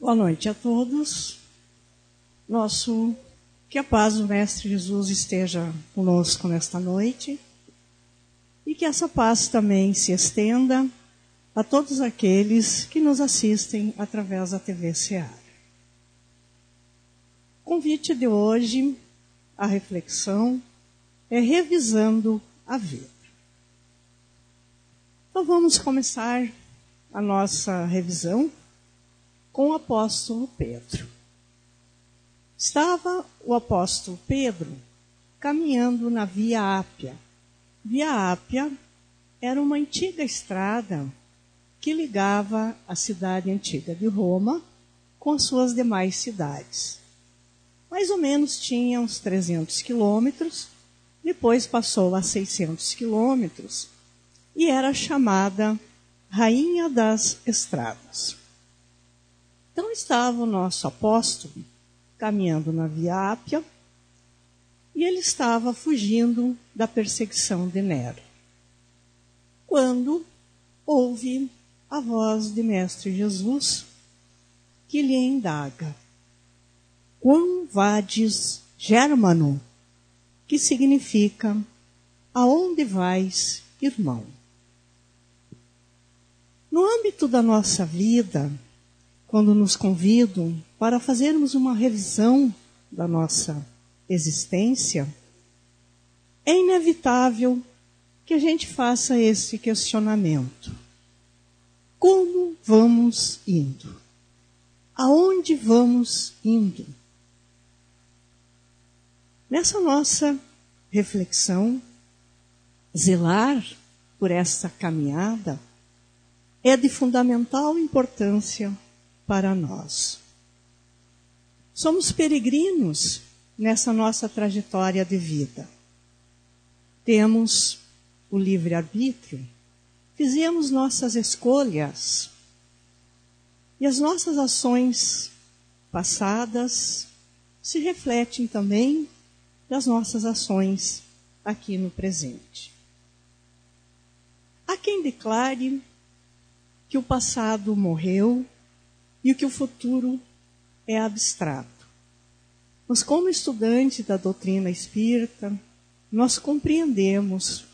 Boa noite a todos. Que a paz do Mestre Jesus esteja conosco nesta noite e que essa paz também se estenda a todos aqueles que nos assistem através da TV Seara. O convite de hoje, a reflexão, é revisando a vida. Então vamos começar a nossa revisão com o apóstolo Pedro. Estava o apóstolo Pedro caminhando na Via Ápia. Via Ápia era uma antiga estrada que ligava a cidade antiga de Roma com as suas demais cidades. Mais ou menos tinha uns 300 quilômetros, depois passou a 600 quilômetros e era chamada Rainha das Estradas. Então estava o nosso apóstolo caminhando na Via Ápia e ele estava fugindo da perseguição de Nero. Quando ouve a voz de Mestre Jesus que lhe indaga: Quam vadis, Germano? Que significa: aonde vais, irmão? No âmbito da nossa vida, quando nos convidam para fazermos uma revisão da nossa existência, é inevitável que a gente faça esse questionamento. Como vamos indo? Aonde vamos indo? Nessa nossa reflexão, zelar por essa caminhada é de fundamental importância para nós. Somos peregrinos nessa nossa trajetória de vida. Temos o livre-arbítrio, fizemos nossas escolhas e as nossas ações passadas se refletem também das nossas ações aqui no presente. Há quem declare que o passado morreu e que o futuro é abstrato. Mas como estudante da doutrina espírita, nós compreendemos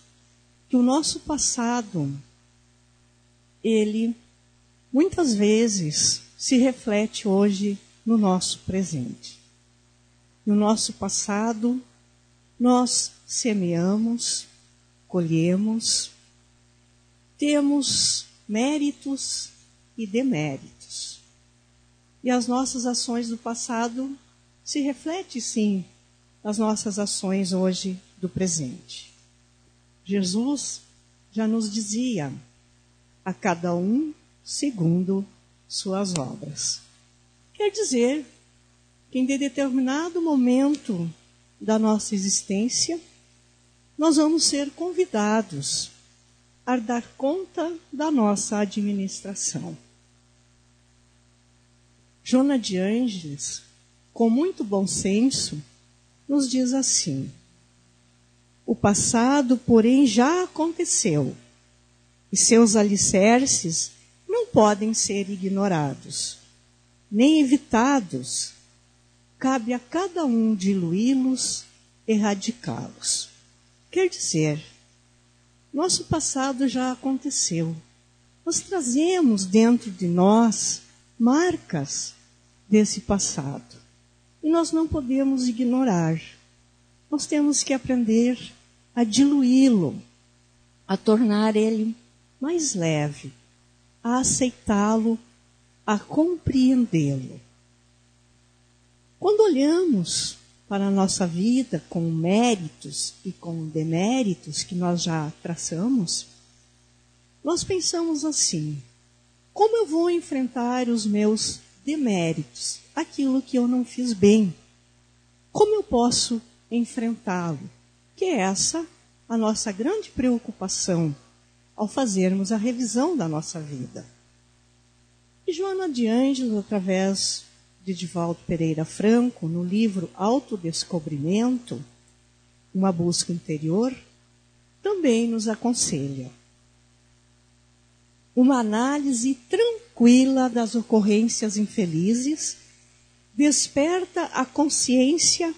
que o nosso passado, ele muitas vezes se reflete hoje no nosso presente. No nosso passado, nós semeamos, colhemos, temos méritos e deméritos. E as nossas ações do passado se refletem, sim, nas nossas ações hoje do presente. Jesus já nos dizia: a cada um segundo suas obras. Quer dizer que em determinado momento da nossa existência, nós vamos ser convidados a dar conta da nossa administração. Joana de Ângeles, com muito bom senso, nos diz assim: o passado, porém, já aconteceu, e seus alicerces não podem ser ignorados, nem evitados. Cabe a cada um diluí-los, erradicá-los. Quer dizer, nosso passado já aconteceu. Nós trazemos dentro de nós marcas desse passado. E nós não podemos ignorar. Nós temos que aprender a diluí-lo, a tornar ele mais leve, a aceitá-lo, a compreendê-lo. Quando olhamos para a nossa vida com méritos e com deméritos que nós já traçamos, nós pensamos assim: como eu vou enfrentar os meus deméritos, aquilo que eu não fiz bem? Como eu posso enfrentá-lo? Que é essa a nossa grande preocupação ao fazermos a revisão da nossa vida. E Joana de Ângeles, através de Divaldo Pereira Franco, no livro Autodescobrimento, uma busca interior, também nos aconselha uma análise tranquila tranquila das ocorrências infelizes, desperta a consciência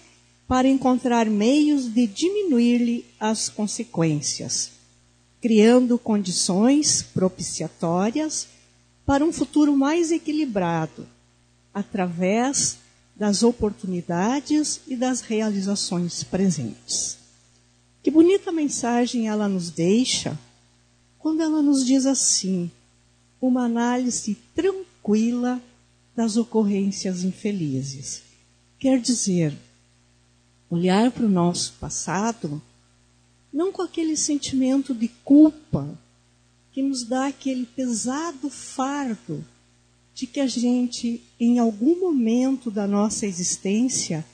para encontrar meios de diminuir-lhe as consequências, criando condições propiciatórias para um futuro mais equilibrado, através das oportunidades e das realizações presentes. Que bonita mensagem ela nos deixa quando ela nos diz assim: uma análise tranquila das ocorrências infelizes. Quer dizer, olhar para o nosso passado não com aquele sentimento de culpa que nos dá aquele pesado fardo de que a gente, em algum momento da nossa existência,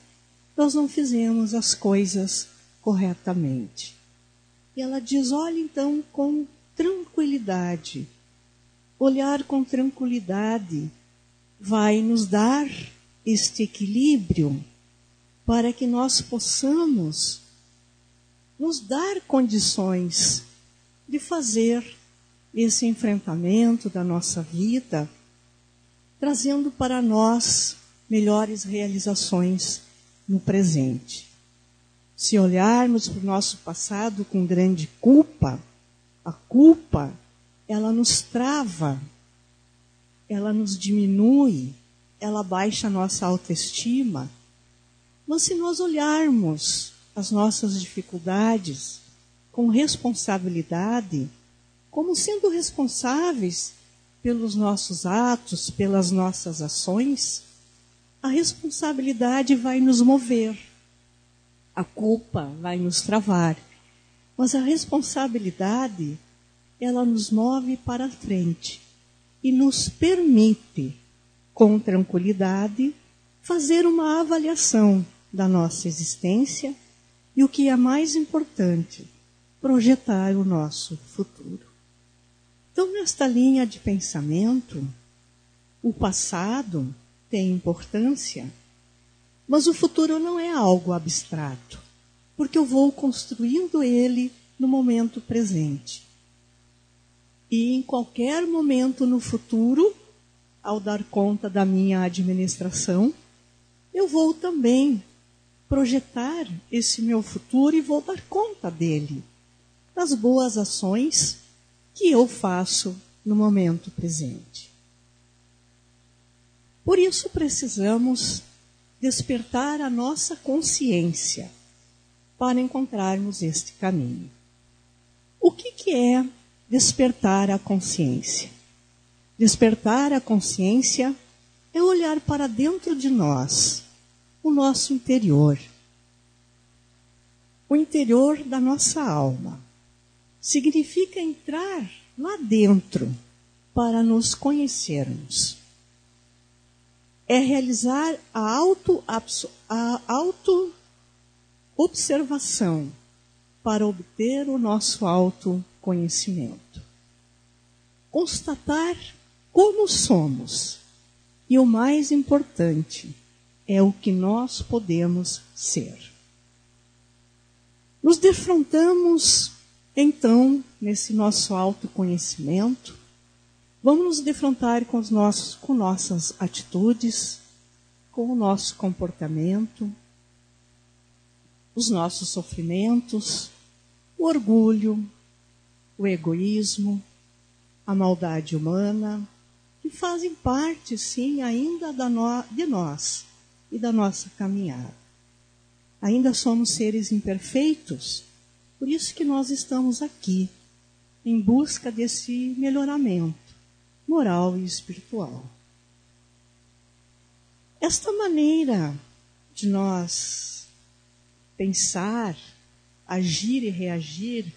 nós não fizemos as coisas corretamente. E ela diz, olha então com tranquilidade. Olhar com tranquilidade vai nos dar este equilíbrio para que nós possamos nos dar condições de fazer esse enfrentamento da nossa vida, trazendo para nós melhores realizações no presente. Se olharmos para o nosso passado com grande culpa, a culpa, ela nos trava, ela nos diminui, ela baixa a nossa autoestima. Mas se nós olharmos as nossas dificuldades com responsabilidade, como sendo responsáveis pelos nossos atos, pelas nossas ações, a responsabilidade vai nos mover. A culpa vai nos travar. Mas a responsabilidade, ela nos move para a frente e nos permite, com tranquilidade, fazer uma avaliação da nossa existência e, o que é mais importante, projetar o nosso futuro. Então, nesta linha de pensamento, o passado tem importância, mas o futuro não é algo abstrato, porque eu vou construindo ele no momento presente. E em qualquer momento no futuro, ao dar conta da minha administração, eu vou também projetar esse meu futuro e vou dar conta dele, das boas ações que eu faço no momento presente. Por isso precisamos despertar a nossa consciência para encontrarmos este caminho. O que é despertar a consciência? Despertar a consciência é olhar para dentro de nós, o nosso interior. O interior da nossa alma. Significa entrar lá dentro para nos conhecermos. É realizar a auto-observação para obter o nosso autoconhecimento. Constatar como somos. E o mais importante é o que nós podemos ser. Nos defrontamos, então, nesse nosso autoconhecimento, vamos nos defrontar com nossas atitudes, com o nosso comportamento, os nossos sofrimentos, o orgulho, o egoísmo, a maldade humana, que fazem parte, sim, ainda de nós e da nossa caminhada. Ainda somos seres imperfeitos, por isso que nós estamos aqui, em busca desse melhoramento moral e espiritual. Esta maneira de nós pensar, agir e reagir,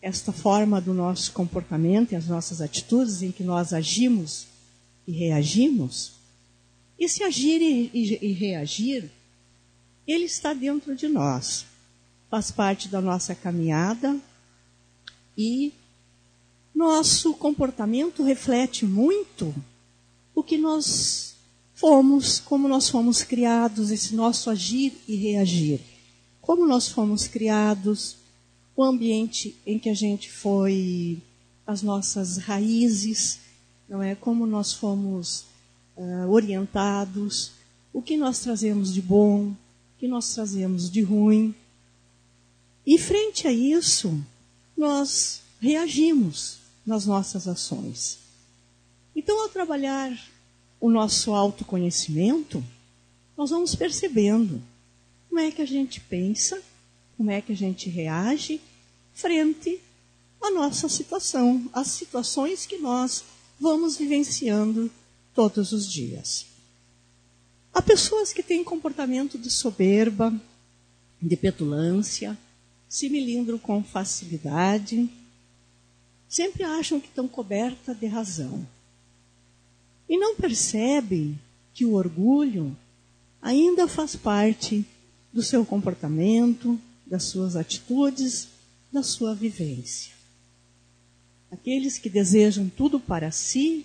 esta forma do nosso comportamento e as nossas atitudes em que nós agimos e reagimos, esse agir e reagir, ele está dentro de nós, faz parte da nossa caminhada e nosso comportamento reflete muito o que nós fomos, como nós fomos criados, esse nosso agir e reagir. Como nós fomos criados, o ambiente em que a gente foi, as nossas raízes, não é? Como nós fomos orientados, o que nós trazemos de bom, o que nós trazemos de ruim. E frente a isso, nós reagimos nas nossas ações. Então, ao trabalhar o nosso autoconhecimento, nós vamos percebendo como é que a gente pensa, como é que a gente reage frente à nossa situação, às situações que nós vamos vivenciando todos os dias. Há pessoas que têm comportamento de soberba, de petulância, se melindram com facilidade, sempre acham que estão cobertas de razão. E não percebem que o orgulho ainda faz parte do seu comportamento, das suas atitudes, da sua vivência. Aqueles que desejam tudo para si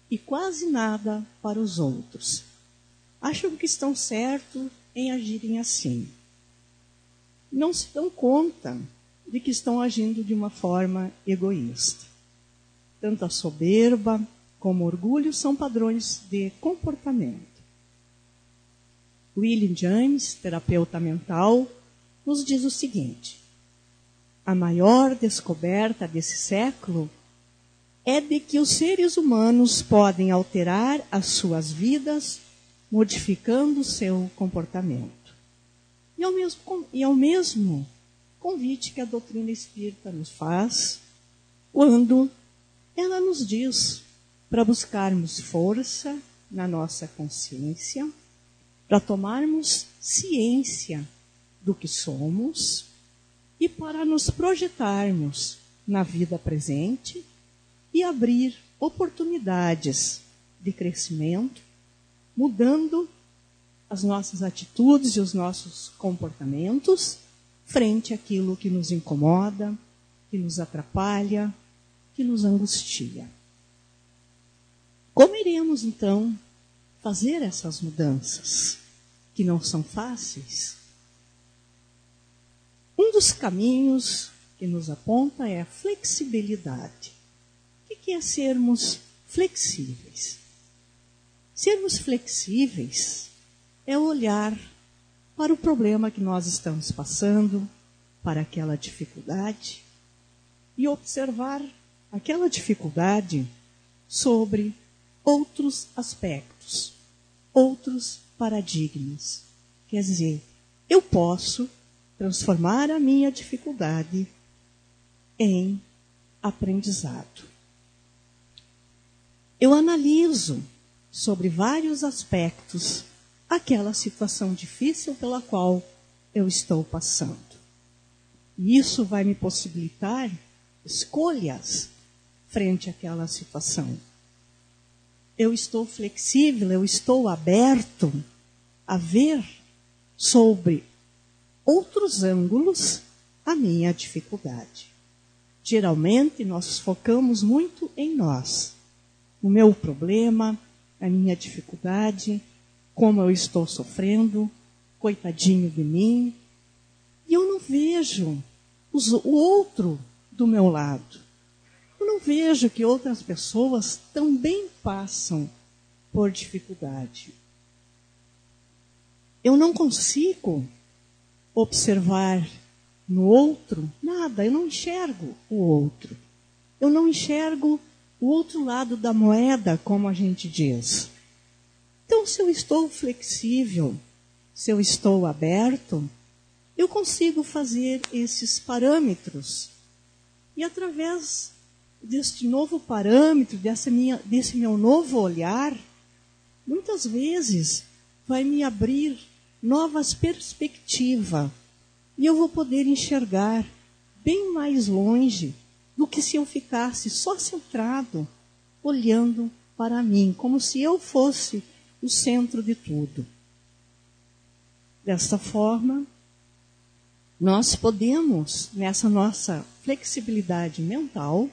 e quase nada para os outros. Acham que estão certos em agirem assim. Não se dão conta de que estão agindo de uma forma egoísta. Tanto a soberba como o orgulho são padrões de comportamento. William James, terapeuta mental, nos diz o seguinte: a maior descoberta desse século é de que os seres humanos podem alterar as suas vidas modificando o seu comportamento. E é o mesmo convite que a doutrina espírita nos faz quando ela nos diz para buscarmos força na nossa consciência, para tomarmos ciência do que somos e para nos projetarmos na vida presente e abrir oportunidades de crescimento, mudando as nossas atitudes e os nossos comportamentos frente àquilo que nos incomoda, que nos atrapalha, que nos angustia. Como iremos, então, fazer essas mudanças, que não são fáceis? Um dos caminhos que nos aponta é a flexibilidade. O que é sermos flexíveis? Sermos flexíveis é olhar para o problema que nós estamos passando, para aquela dificuldade, e observar aquela dificuldade sobre outros aspectos, outros paradigmas. Quer dizer, eu posso transformar a minha dificuldade em aprendizado. Eu analiso sobre vários aspectos aquela situação difícil pela qual eu estou passando. E isso vai me possibilitar escolhas frente àquela situação. Eu estou flexível, eu estou aberto a ver sobre outros ângulos a minha dificuldade. Geralmente, nós focamos muito em nós. O meu problema, a minha dificuldade, como eu estou sofrendo, coitadinho de mim. E eu não vejo o outro do meu lado. Eu não vejo que outras pessoas também passam por dificuldade. Eu não consigo observar no outro nada, eu não enxergo o outro. Eu não enxergo o outro lado da moeda, como a gente diz. Então, se eu estou flexível, se eu estou aberto, eu consigo fazer esses parâmetros. E através deste novo parâmetro, desse meu novo olhar, muitas vezes vai me abrir novas perspectivas. E eu vou poder enxergar bem mais longe do que se eu ficasse só centrado, olhando para mim, como se eu fosse o centro de tudo. Desta forma, nós podemos, nessa nossa flexibilidade mental,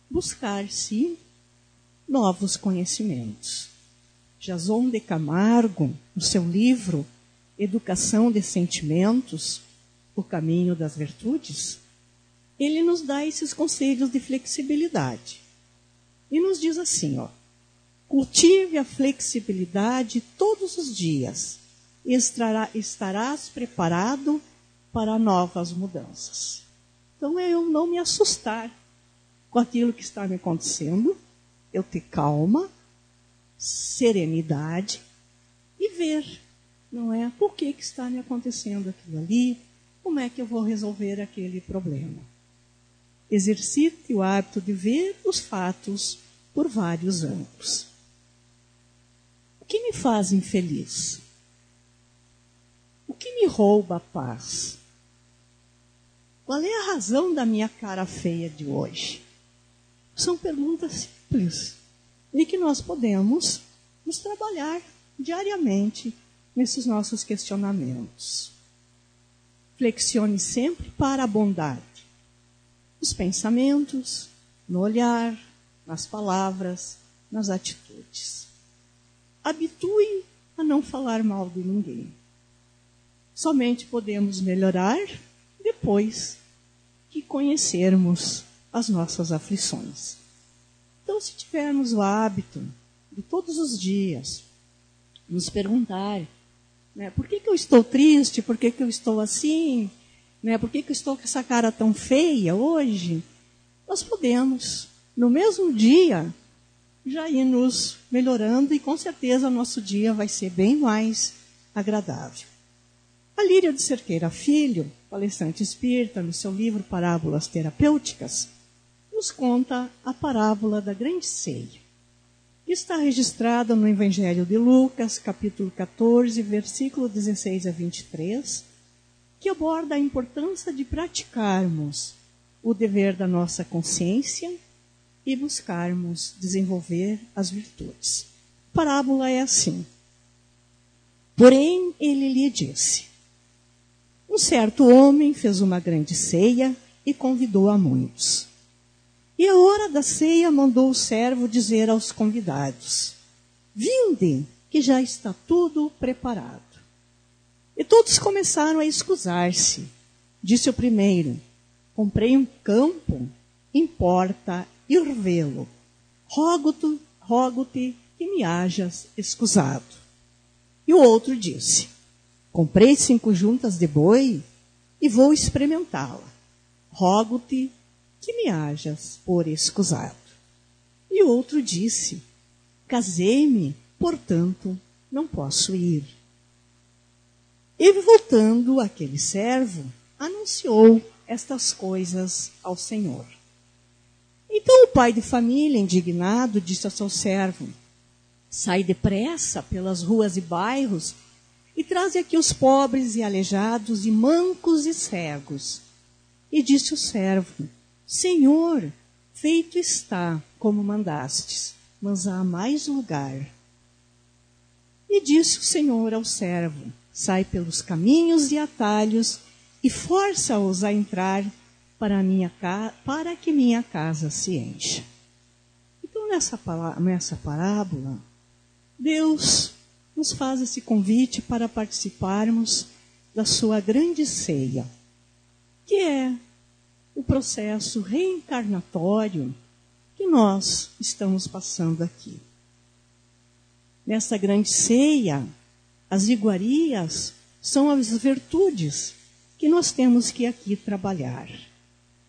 buscar, sim, novos conhecimentos. Jason de Camargo, no seu livro Educação de Sentimentos, O Caminho das Virtudes, ele nos dá esses conselhos de flexibilidade. E nos diz assim, ó: cultive a flexibilidade todos os dias e estarás preparado para novas mudanças. Então é eu não me assustar com aquilo que está me acontecendo, eu ter calma, serenidade e ver, não é? Por que está me acontecendo aquilo ali? Como é que eu vou resolver aquele problema? Exercite o hábito de ver os fatos por vários ângulos. O que me faz infeliz? O que me rouba a paz? Qual é a razão da minha cara feia de hoje? São perguntas simples e que nós podemos nos trabalhar diariamente nesses nossos questionamentos. Flexione sempre para a bondade. Nos pensamentos, no olhar, nas palavras, nas atitudes. Habitue a não falar mal de ninguém. Somente podemos melhorar depois que conhecermos as nossas aflições. Então, se tivermos o hábito de todos os dias nos perguntar, né, por que eu estou triste, por que eu estou assim, né, por que eu estou com essa cara tão feia hoje, nós podemos, no mesmo dia, já ir nos melhorando e com certeza o nosso dia vai ser bem mais agradável. A Líria de Cerqueira Filho, palestrante espírita, no seu livro Parábolas Terapêuticas, nos conta a parábola da grande ceia. Está registrada no Evangelho de Lucas, capítulo 14, versículo 16 a 23, que aborda a importância de praticarmos o dever da nossa consciência e buscarmos desenvolver as virtudes. A parábola é assim. Porém, ele lhe disse: um certo homem fez uma grande ceia e convidou a muitos. E à hora da ceia mandou o servo dizer aos convidados: vinde, que já está tudo preparado. E todos começaram a escusar-se. Disse o primeiro: comprei um campo, importa ir vê-lo. Rogo-te que me hajas escusado. E o outro disse: comprei 5 juntas de boi e vou experimentá-la. Rogo-te que me hajas por escusado. E o outro disse: casei-me, portanto não posso ir. E voltando aquele servo, anunciou estas coisas ao Senhor. Então o pai de família, indignado, disse ao seu servo: sai depressa pelas ruas e bairros e traze aqui os pobres e aleijados e mancos e cegos. E disse o servo: Senhor, feito está como mandastes, mas há mais lugar. E disse o Senhor ao servo: sai pelos caminhos e atalhos e força-os a entrar para que minha casa se encha. Então, nessa parábola, Deus nos faz esse convite para participarmos da sua grande ceia, que é o processo reencarnatório que nós estamos passando aqui. Nessa grande ceia, as iguarias são as virtudes que nós temos que aqui trabalhar.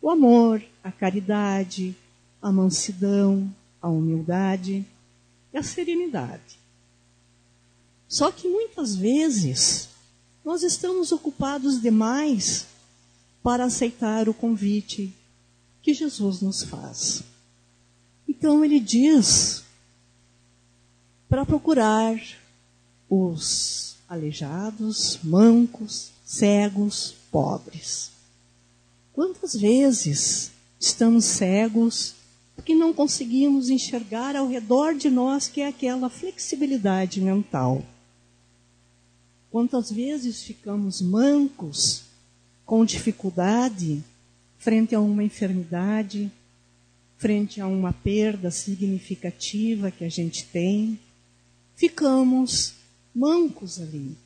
O amor, a caridade, a mansidão, a humildade e a serenidade. Só que muitas vezes nós estamos ocupados demais para aceitar o convite que Jesus nos faz. Então ele diz para procurar os aleijados, mancos, cegos, pobres. Quantas vezes estamos cegos porque não conseguimos enxergar ao redor de nós, que é aquela flexibilidade mental? Quantas vezes ficamos mancos, com dificuldade, frente a uma enfermidade, frente a uma perda significativa que a gente tem? Ficamos mancos ali.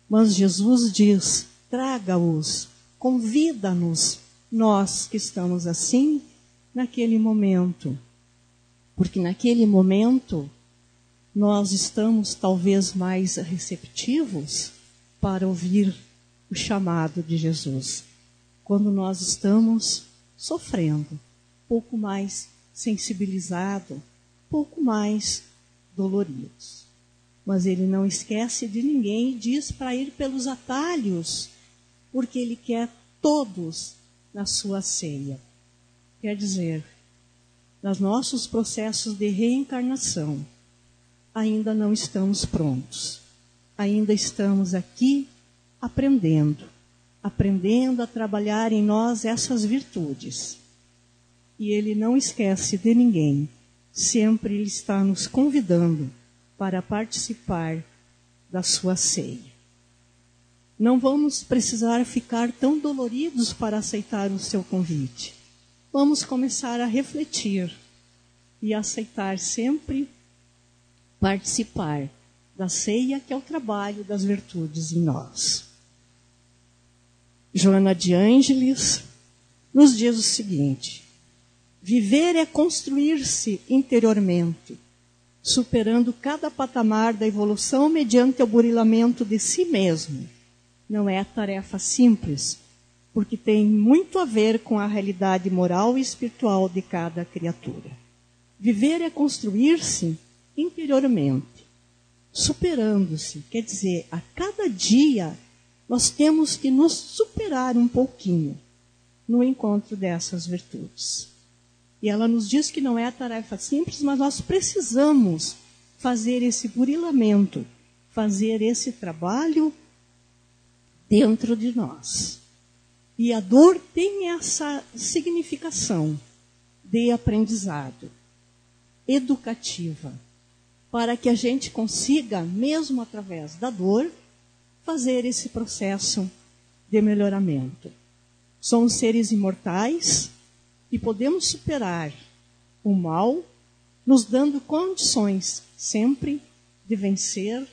Mas Jesus diz: traga-os, convida-nos, nós que estamos assim, naquele momento, Porque naquele momento nós estamos talvez mais receptivos para ouvir o chamado de Jesus. Quando nós estamos sofrendo, pouco mais sensibilizados, pouco mais doloridos. Mas ele não esquece de ninguém e diz para ir pelos atalhos, porque ele quer todos na sua ceia. Quer dizer, nos nossos processos de reencarnação, ainda não estamos prontos. Ainda estamos aqui aprendendo a trabalhar em nós essas virtudes. E ele não esquece de ninguém. Sempre ele está nos convidando para participar da sua ceia. Não vamos precisar ficar tão doloridos para aceitar o seu convite. Vamos começar a refletir e aceitar sempre participar da ceia, que é o trabalho das virtudes em nós. Joana de Ângeles nos diz o seguinte: viver é construir-se interiormente, superando cada patamar da evolução mediante o burilamento de si mesmo. Não é tarefa simples, porque tem muito a ver com a realidade moral e espiritual de cada criatura. Viver é construir-se interiormente, superando-se. Quer dizer, a cada dia nós temos que nos superar um pouquinho no encontro dessas virtudes. E ela nos diz que não é tarefa simples, mas nós precisamos fazer esse burilamento, fazer esse trabalho dentro de nós. E a dor tem essa significação de aprendizado, educativa, para que a gente consiga, mesmo através da dor, fazer esse processo de melhoramento. Somos seres imortais e podemos superar o mal, nos dando condições sempre de vencer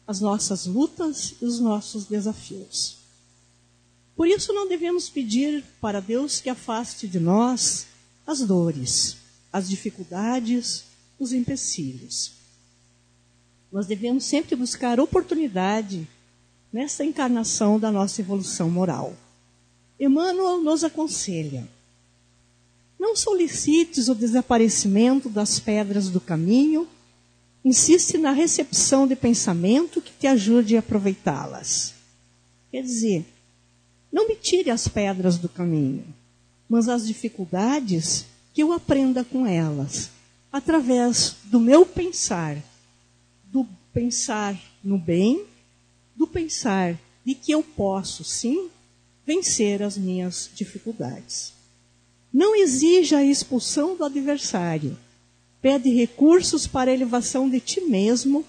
as nossas lutas e os nossos desafios. Por isso não devemos pedir para Deus que afaste de nós as dores, as dificuldades, os empecilhos. Nós devemos sempre buscar oportunidade nessa encarnação da nossa evolução moral. Emmanuel nos aconselha: não solicites o desaparecimento das pedras do caminho, insiste na recepção de pensamento que te ajude a aproveitá-las. Quer dizer, não me tire as pedras do caminho, mas as dificuldades que eu aprenda com elas, através do meu pensar, do pensar no bem, do pensar de que eu posso, sim, vencer as minhas dificuldades. Não exija a expulsão do adversário. Pede recursos para a elevação de ti mesmo,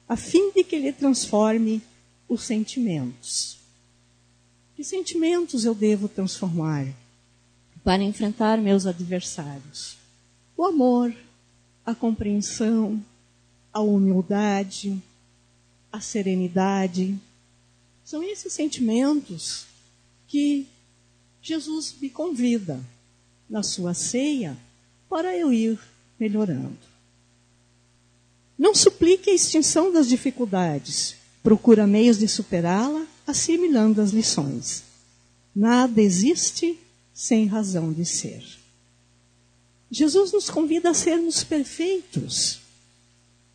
a fim de que ele transforme os sentimentos. Que sentimentos eu devo transformar para enfrentar meus adversários? O amor, a compreensão, a humildade, a serenidade. São esses sentimentos que Jesus me convida na sua ceia para eu ir melhorando. Não suplique a extinção das dificuldades. Procura meios de superá-la, assimilando as lições. Nada existe sem razão de ser. Jesus nos convida a sermos perfeitos.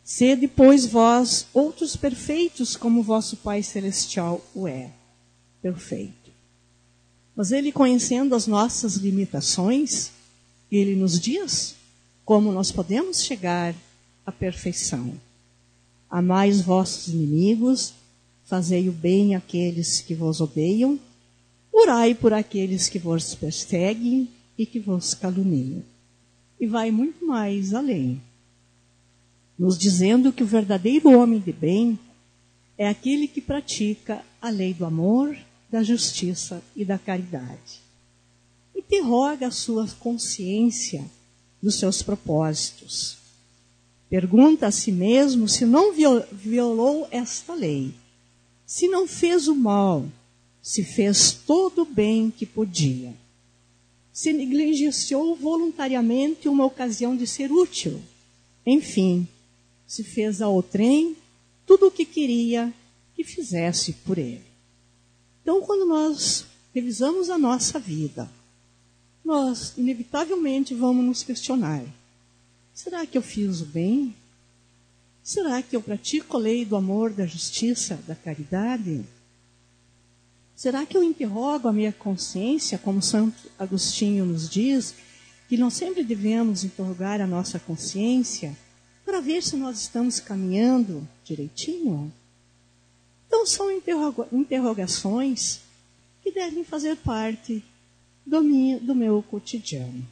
Sede, pois, vós outros perfeitos, como vosso Pai Celestial o é. Perfeito. Mas ele, conhecendo as nossas limitações, ele nos diz como nós podemos chegar à perfeição. Amai os vossos inimigos, fazei o bem àqueles que vos odeiam, orai por aqueles que vos perseguem e que vos caluniam. E vai muito mais além, nos dizendo que o verdadeiro homem de bem é aquele que pratica a lei do amor, da justiça e da caridade. Interroga a sua consciência dos seus propósitos. Pergunta a si mesmo se não violou esta lei, se não fez o mal, se fez todo o bem que podia. se negligenciou voluntariamente uma ocasião de ser útil. Enfim, se fez ao trem tudo o que queria que fizesse por ele. Então, quando nós revisamos a nossa vida, nós inevitavelmente vamos nos questionar: será que eu fiz o bem? Será que eu pratico a lei do amor, da justiça, da caridade? Será que eu interrogo a minha consciência, como Santo Agostinho nos diz, que nós sempre devemos interrogar a nossa consciência para ver se nós estamos caminhando direitinho? Então, são interrogações que devem fazer parte do meu cotidiano.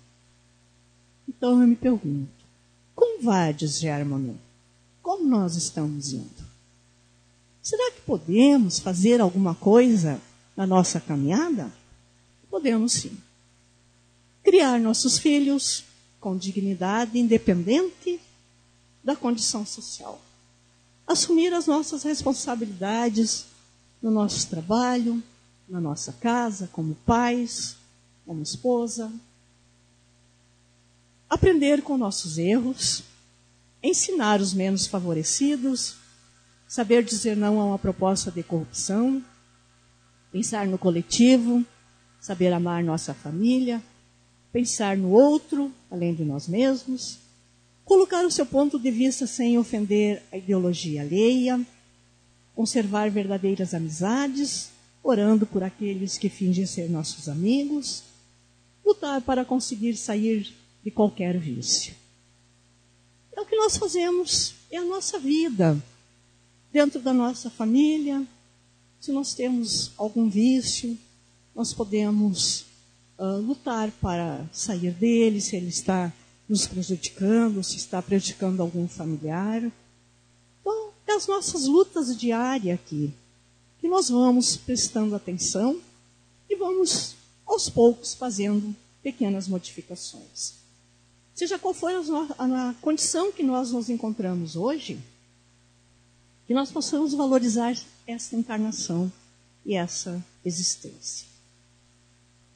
Então, eu me pergunto: como vades, Germano? Como nós estamos indo? Será que podemos fazer alguma coisa na nossa caminhada? Podemos sim. Criar nossos filhos com dignidade, independente da condição social. Assumir as nossas responsabilidades no nosso trabalho, na nossa casa, como pais, como esposa. Aprender com nossos erros, ensinar os menos favorecidos, saber dizer não a uma proposta de corrupção, pensar no coletivo, saber amar nossa família, pensar no outro, além de nós mesmos, colocar o seu ponto de vista sem ofender a ideologia alheia, conservar verdadeiras amizades, orando por aqueles que fingem ser nossos amigos, lutar para conseguir sair de qualquer vício. É o que nós fazemos, é a nossa vida, dentro da nossa família. Se nós temos algum vício, nós podemos lutar para sair dele, se ele está nos prejudicando, se está prejudicando algum familiar. Então, é as nossas lutas diárias aqui, que nós vamos prestando atenção e vamos, aos poucos, fazendo pequenas modificações. Seja qual for a condição que nós nos encontramos hoje, que nós possamos valorizar essa encarnação e essa existência.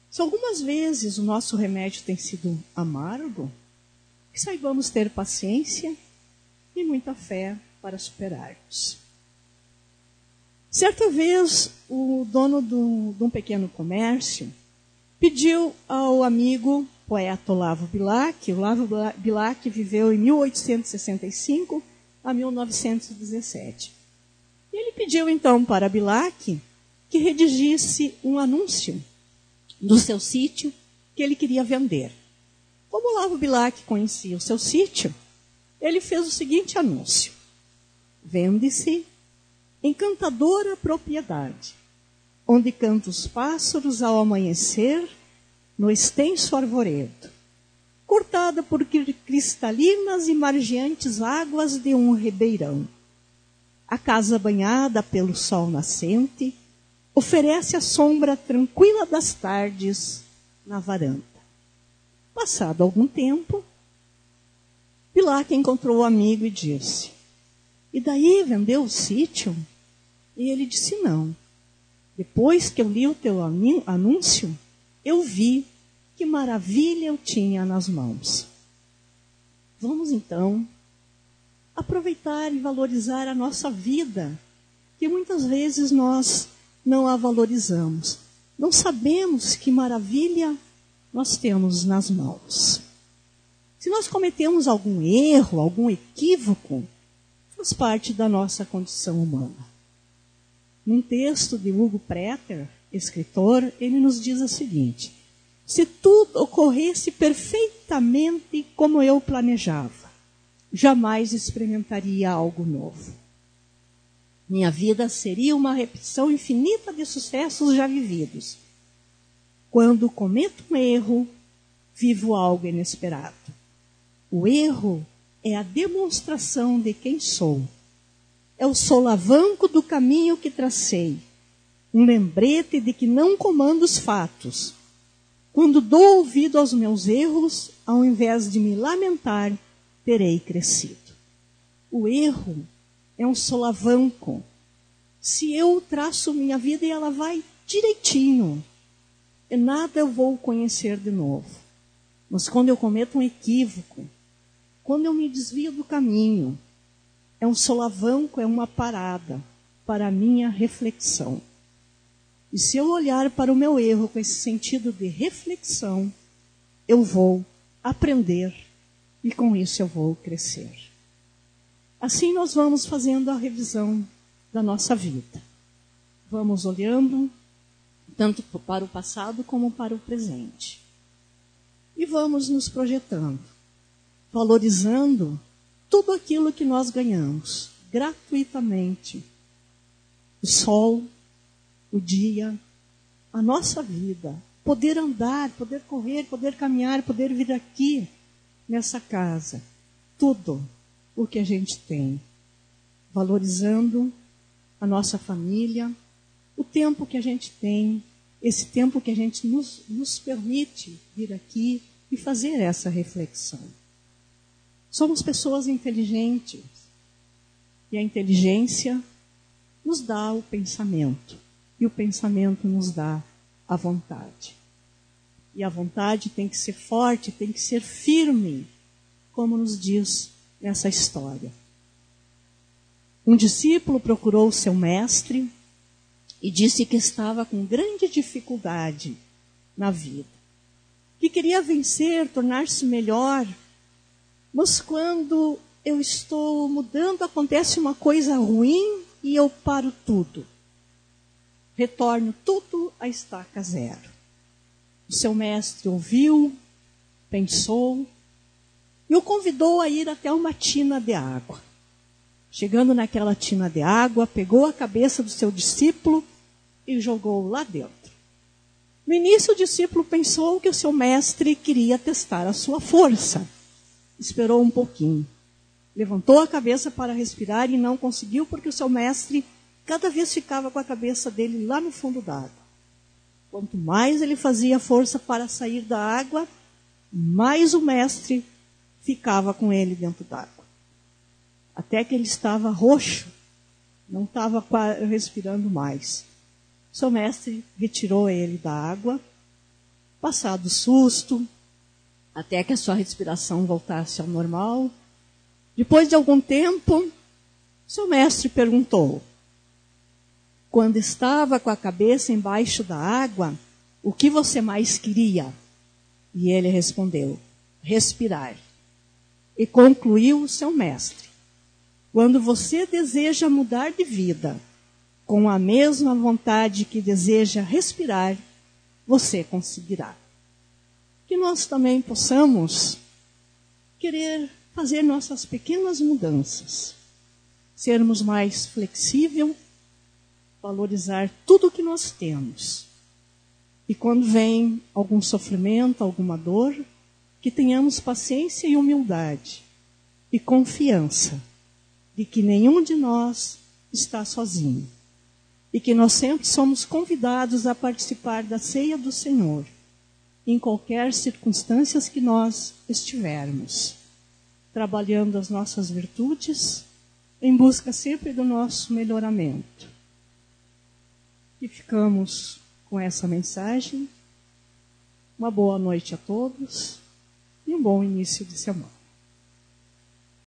Se algumas vezes o nosso remédio tem sido amargo, que saibamos ter paciência e muita fé para superarmos. Certa vez, o dono de um pequeno comércio pediu ao amigo poeta Olavo Bilac. Olavo Bilac viveu em 1865 a 1917. E ele pediu então para Bilac que redigisse um anúncio do seu sítio que ele queria vender. Como Olavo Bilac conhecia o seu sítio, ele fez o seguinte anúncio: vende-se encantadora propriedade, onde cantam os pássaros ao amanhecer no extenso arvoredo, cortada por cristalinas e margeantes águas de um ribeirão. A casa banhada pelo sol nascente oferece a sombra tranquila das tardes na varanda. Passado algum tempo, Bilac encontrou o amigo e disse: e daí, vendeu o sítio? E ele disse: não. Depois que eu li o teu anúncio, eu vi que maravilha eu tinha nas mãos. Vamos então aproveitar e valorizar a nossa vida, que muitas vezes nós não a valorizamos. Não sabemos que maravilha nós temos nas mãos. Se nós cometemos algum erro, algum equívoco, faz parte da nossa condição humana. Num texto de Hugo Prater, escritor, ele nos diz o seguinte: se tudo ocorresse perfeitamente como eu planejava, jamais experimentaria algo novo. Minha vida seria uma repetição infinita de sucessos já vividos. Quando cometo um erro, vivo algo inesperado. O erro é a demonstração de quem sou. É o solavanco do caminho que tracei. Um lembrete de que não comando os fatos. Quando dou ouvido aos meus erros, ao invés de me lamentar, terei crescido. O erro é um solavanco. Se eu traço minha vida e ela vai direitinho, e nada eu vou conhecer de novo. Mas quando eu cometo um equívoco, quando eu me desvio do caminho, é um solavanco, é uma parada para a minha reflexão. E se eu olhar para o meu erro com esse sentido de reflexão, eu vou aprender e com isso eu vou crescer. Assim nós vamos fazendo a revisão da nossa vida. Vamos olhando tanto para o passado como para o presente. E vamos nos projetando, valorizando tudo aquilo que nós ganhamos gratuitamente. O sol, o dia, a nossa vida, poder andar, poder correr, poder caminhar, poder vir aqui nessa casa. Tudo o que a gente tem. Valorizando a nossa família, o tempo que a gente tem, esse tempo que a gente nos permite vir aqui e fazer essa reflexão. Somos pessoas inteligentes e a inteligência nos dá o pensamento e o pensamento nos dá a vontade. E a vontade tem que ser forte, tem que ser firme, como nos diz nessa história. Um discípulo procurou o seu mestre e disse que estava com grande dificuldade na vida, que queria vencer, tornar-se melhor, mas quando eu estou mudando, acontece uma coisa ruim e eu paro tudo. Retorno tudo à estaca zero. O seu mestre ouviu, pensou e o convidou a ir até uma tina de água. Chegando naquela tina de água, pegou a cabeça do seu discípulo e jogou lá dentro. No início, o discípulo pensou que o seu mestre queria testar a sua força. Esperou um pouquinho. Levantou a cabeça para respirar e não conseguiu, porque o seu mestre cada vez ficava com a cabeça dele lá no fundo da água. Quanto mais ele fazia força para sair da água, mais o mestre ficava com ele dentro d'água. Até que ele estava roxo, não estava respirando mais. Seu mestre retirou ele da água, passado o susto, até que a sua respiração voltasse ao normal. Depois de algum tempo, seu mestre perguntou: quando estava com a cabeça embaixo da água, o que você mais queria? E ele respondeu: respirar. E concluiu o seu mestre: quando você deseja mudar de vida, com a mesma vontade que deseja respirar, você conseguirá. Que nós também possamos querer fazer nossas pequenas mudanças, sermos mais flexíveis, valorizar tudo o que nós temos. E quando vem algum sofrimento, alguma dor, que tenhamos paciência e humildade e confiança de que nenhum de nós está sozinho. E que nós sempre somos convidados a participar da ceia do Senhor, em qualquer circunstância que nós estivermos, trabalhando as nossas virtudes, em busca sempre do nosso melhoramento. E ficamos com essa mensagem. Uma boa noite a todos e um bom início de semana.